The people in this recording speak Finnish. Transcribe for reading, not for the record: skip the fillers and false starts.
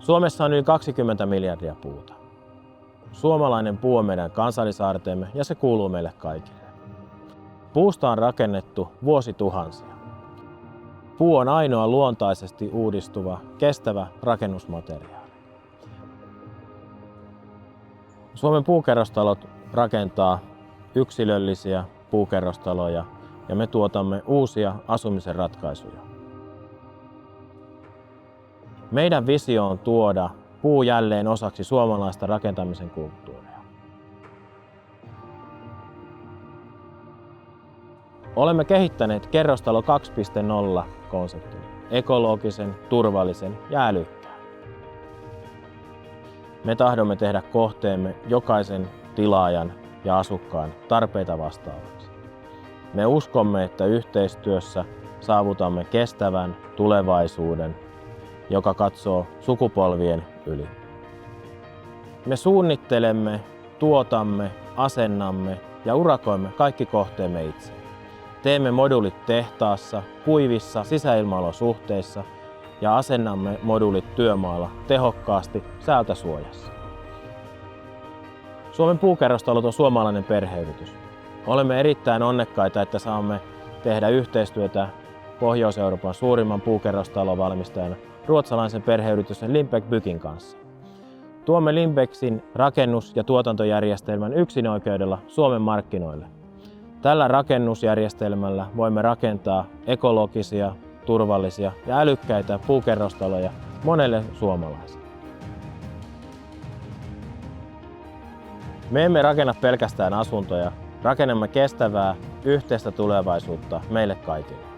Suomessa on yli 20 miljardia puuta. Suomalainen puu on meidän kansallisaarteemme ja se kuuluu meille kaikille. Puusta on rakennettu vuosituhansia. Puu on ainoa luontaisesti uudistuva, kestävä rakennusmateriaali. Suomen puukerrostalot rakentaa yksilöllisiä puukerrostaloja ja me tuotamme uusia asumisen ratkaisuja. Meidän visio on tuoda puu jälleen osaksi suomalaista rakentamisen kulttuuria. Olemme kehittäneet Kerrostalo 2.0 konseptin, ekologisen, turvallisen ja älykkään. Me tahdomme tehdä kohteemme jokaisen tilaajan ja asukkaan tarpeita vastaavaksi. Me uskomme, että yhteistyössä saavutamme kestävän tulevaisuuden, joka katsoo sukupolvien yli. Me suunnittelemme, tuotamme, asennamme ja urakoimme kaikki kohteemme itse. Teemme moduulit tehtaassa, kuivissa sisäilmaolosuhteissa ja asennamme moduulit työmaalla tehokkaasti säältä suojassa. Suomen puukerrostalot on suomalainen perheyritys. Olemme erittäin onnekkaita, että saamme tehdä yhteistyötä Pohjois-Euroopan suurimman puukerrostalovalmistajan ruotsalaisen perheyrityksen Lindbeck Byggen kanssa. Tuomme Lindbecksin rakennus- ja tuotantojärjestelmän yksinoikeudella Suomen markkinoille. Tällä rakennusjärjestelmällä voimme rakentaa ekologisia, turvallisia ja älykkäitä puukerrostaloja monelle suomalaiselle. Me emme rakenna pelkästään asuntoja, rakennamme kestävää, yhteistä tulevaisuutta meille kaikille.